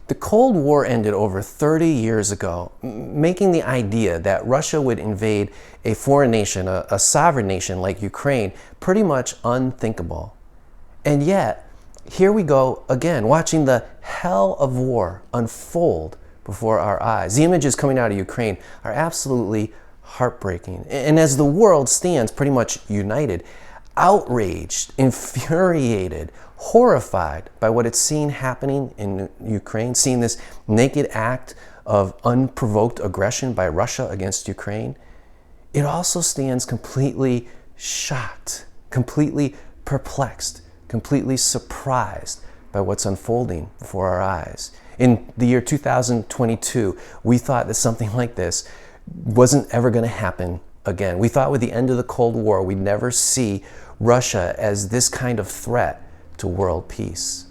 The Cold War ended over 30 years ago, making the idea that Russia would invade a foreign nation, a sovereign nation like Ukraine, pretty much unthinkable. And yet, here we go again, watching the hell of war unfold before our eyes. The images coming out of Ukraine are absolutely heartbreaking. And as the world stands pretty much united, outraged, infuriated, horrified by what it's seen happening in Ukraine, seeing this naked act of unprovoked aggression by Russia against Ukraine, it also stands completely shocked, completely perplexed, completely surprised by what's unfolding before our eyes. In the year 2022, we thought that something like this wasn't ever going to happen again. We thought with the end of the Cold War, we'd never see Russia as this kind of threat to world peace.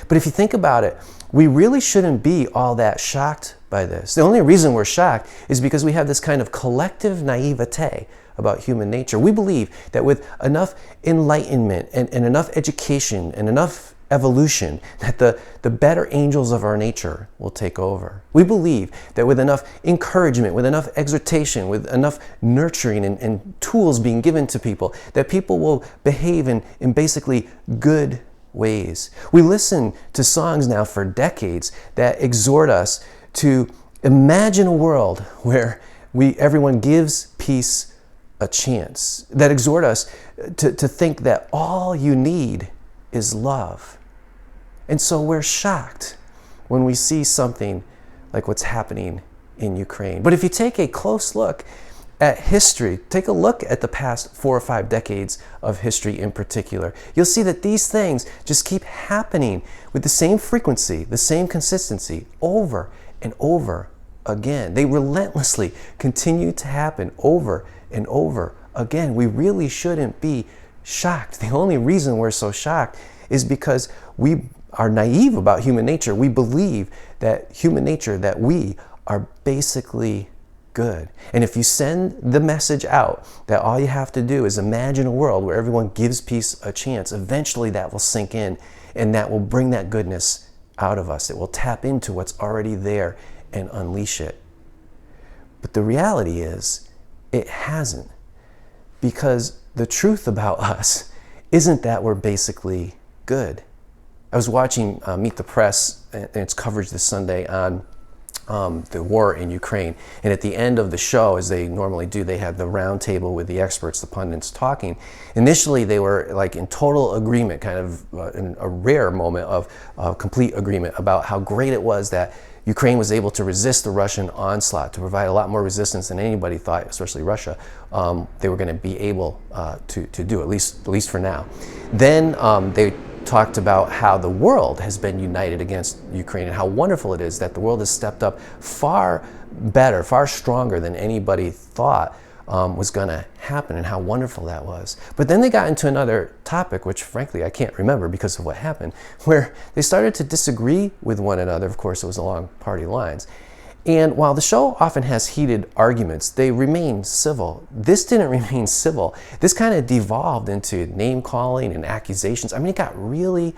But if you think about it, we really shouldn't be all that shocked by this. The only reason we're shocked is because we have this kind of collective naivete about human nature. We believe that with enough enlightenment and enough education and enough evolution, that the better angels of our nature will take over. We believe that with enough encouragement, with enough exhortation, with enough nurturing and tools being given to people, that people will behave in basically good ways. We listen to songs now for decades that exhort us to imagine a world where everyone gives peace a chance, that exhort us to think that all you need is love. And so we're shocked when we see something like what's happening in Ukraine. But if you take a close look at history, take a look at the past 4 or 5 decades of history in particular, you'll see that these things just keep happening with the same frequency, the same consistency over and over again. They relentlessly continue to happen over and over again. We really shouldn't be shocked. The only reason we're so shocked is because we are naive about human nature. We believe that human nature, that we are basically good. And if you send the message out that all you have to do is imagine a world where everyone gives peace a chance, eventually that will sink in and that will bring that goodness out of us. It will tap into what's already there and unleash it. But the reality is, it hasn't. Because the truth about us isn't that we're basically good. I was watching Meet the Press and its coverage this Sunday on the war in Ukraine. And at the end of the show, as they normally do, they had the round table with the experts, the pundits talking. Initially, they were like in total agreement, kind of in a rare moment of complete agreement about how great it was that Ukraine was able to resist the Russian onslaught, to provide a lot more resistance than anybody thought, especially Russia, they were going to be able to do, at least for now. Then they talked about how the world has been united against Ukraine and how wonderful it is that the world has stepped up far better, far stronger than anybody thought was going to happen, and how wonderful that was. But then they got into another topic, which frankly I can't remember because of what happened, where they started to disagree with one another. Of course, it was along party lines. And while the show often has heated arguments, they remain civil. This didn't remain civil. This kind of devolved into name-calling and accusations. I mean, it got really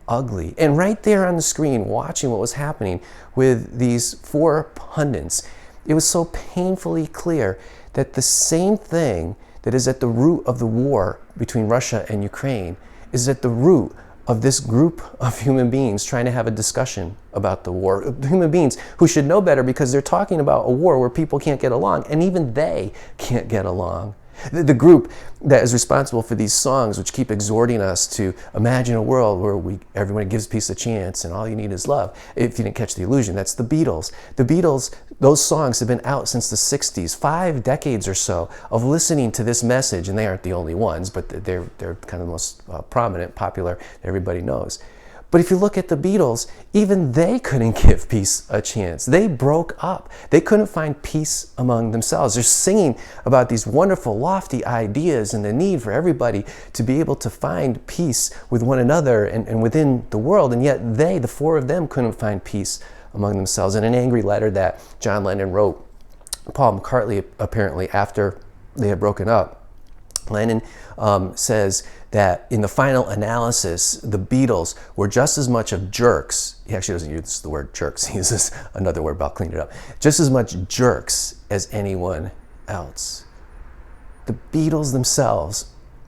ugly. And right there on the screen, watching what was happening with these 4 pundits, it was so painfully clear that the same thing that is at the root of the war between Russia and Ukraine is at the root of this group of human beings trying to have a discussion about the war. Human beings who should know better because they're talking about a war where people can't get along, and even they can't get along. The group that is responsible for these songs, which keep exhorting us to imagine a world where everyone gives peace a chance and all you need is love. If you didn't catch the illusion, that's the Beatles. The Beatles, those songs have been out since the 60s, 5 decades or so of listening to this message, and they aren't the only ones, but they're kind of the most prominent, popular, everybody knows. But if you look at the Beatles, even they couldn't give peace a chance. They broke up. They couldn't find peace among themselves. They're singing about these wonderful, lofty ideas and the need for everybody to be able to find peace with one another and within the world. And yet they, the 4 of them, couldn't find peace among themselves. In an angry letter that John Lennon wrote, Paul McCartney, apparently, after they had broken up, Lenin says that in the final analysis, the Beatles were just as much of jerks. He actually doesn't use the word jerks. He uses another word, but I'll clean it up. Just as much jerks as anyone else. The Beatles themselves,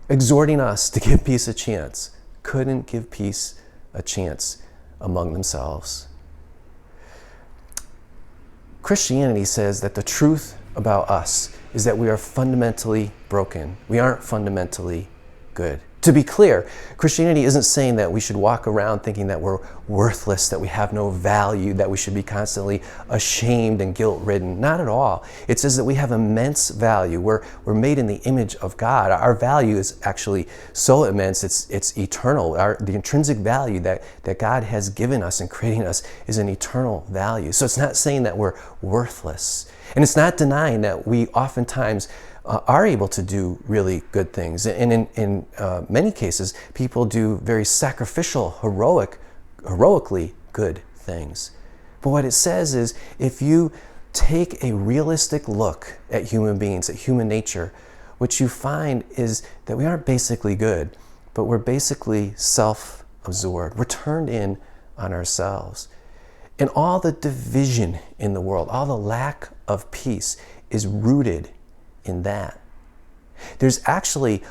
exhorting us to give peace a chance, couldn't give peace a chance among themselves. Christianity says that the truth about us is that we are fundamentally broken. We aren't fundamentally good. To be clear, Christianity isn't saying that we should walk around thinking that we're worthless, that we have no value, that we should be constantly ashamed and guilt-ridden. Not at all. It says that we have immense value. We're made in the image of God. Our value is actually so immense, it's eternal. The intrinsic value that God has given us in creating us is an eternal value. So it's not saying that we're worthless. And it's not denying that we oftentimes are able to do really good things. And in many cases, people do very sacrificial, heroically good things. But what it says is, if you take a realistic look at human beings, at human nature, what you find is that we aren't basically good, but we're basically self-absorbed. We're turned in on ourselves. And all the division in the world, all the lack of peace is rooted in that. There's actually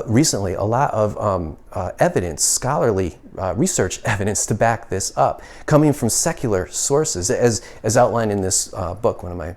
recently a lot of evidence, scholarly research evidence to back this up, coming from secular sources, as outlined in this book, one of my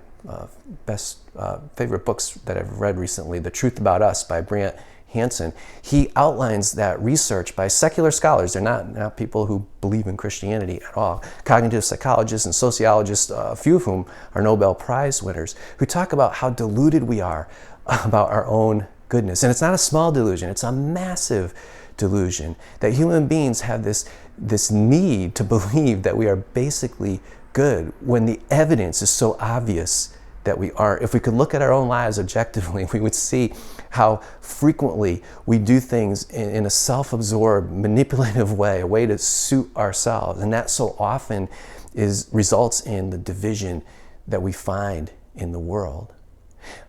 favorite books that I've read recently, The Truth About Us by Brant Hansen. He outlines that research by secular scholars. They're not people who believe in Christianity at all. Cognitive psychologists and sociologists, a few of whom are Nobel Prize winners, who talk about how deluded we are about our own goodness. And it's not a small delusion, it's a massive delusion that human beings have this need to believe that we are basically good when the evidence is so obvious that we aren't. If we could look at our own lives objectively, we would see how frequently we do things in a self-absorbed, manipulative way, a way to suit ourselves. And that so often results in the division that we find in the world.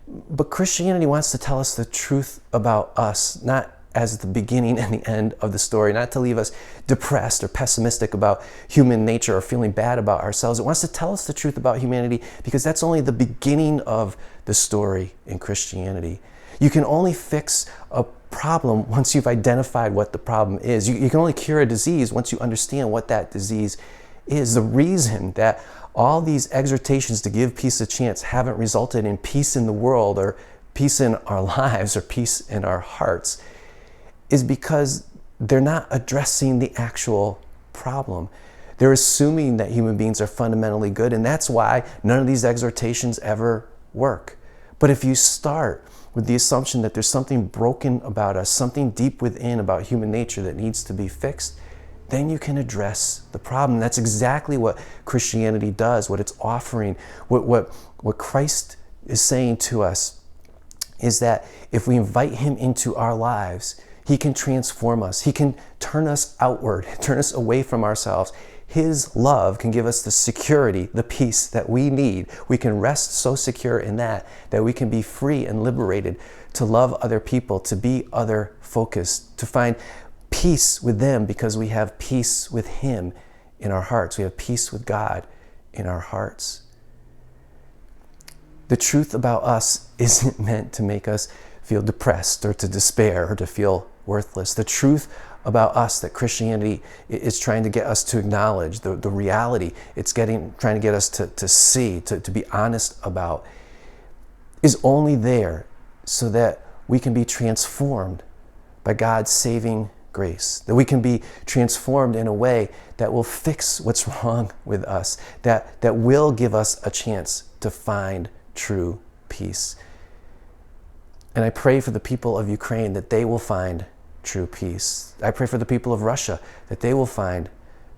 But Christianity wants to tell us the truth about us, not as the beginning and the end of the story, not to leave us depressed or pessimistic about human nature or feeling bad about ourselves. It wants to tell us the truth about humanity because that's only the beginning of the story in Christianity. You can only fix a problem once you've identified what the problem is. You can only cure a disease once you understand what that disease is. The reason that all these exhortations to give peace a chance haven't resulted in peace in the world or peace in our lives or peace in our hearts is because they're not addressing the actual problem. They're assuming that human beings are fundamentally good, and that's why none of these exhortations ever work. But if you start with the assumption that there's something broken about us, something deep within about human nature that needs to be fixed, then you can address the problem. That's exactly what Christianity does, what it's offering. What Christ is saying to us is that if we invite him into our lives, he can transform us. He can turn us outward, turn us away from ourselves. His love can give us the security, the peace that we need. We can rest so secure in that we can be free and liberated to love other people, to be other focused, to find peace with them because we have peace with him in our hearts. We have peace with God in our hearts. The truth about us isn't meant to make us feel depressed or to despair or to feel worthless. The truth about us that Christianity is trying to get us to acknowledge, the reality it's trying to get us to see, to be honest about, is only there so that we can be transformed by God's saving grace, that we can be transformed in a way that will fix what's wrong with us, that will give us a chance to find true peace. And I pray for the people of Ukraine that they will find true peace. I pray for the people of Russia that they will find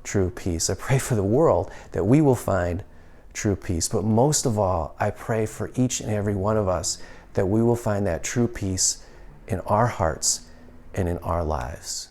true peace. I pray for the world that we will find true peace. But most of all, I pray for each and every one of us that we will find that true peace in our hearts and in our lives.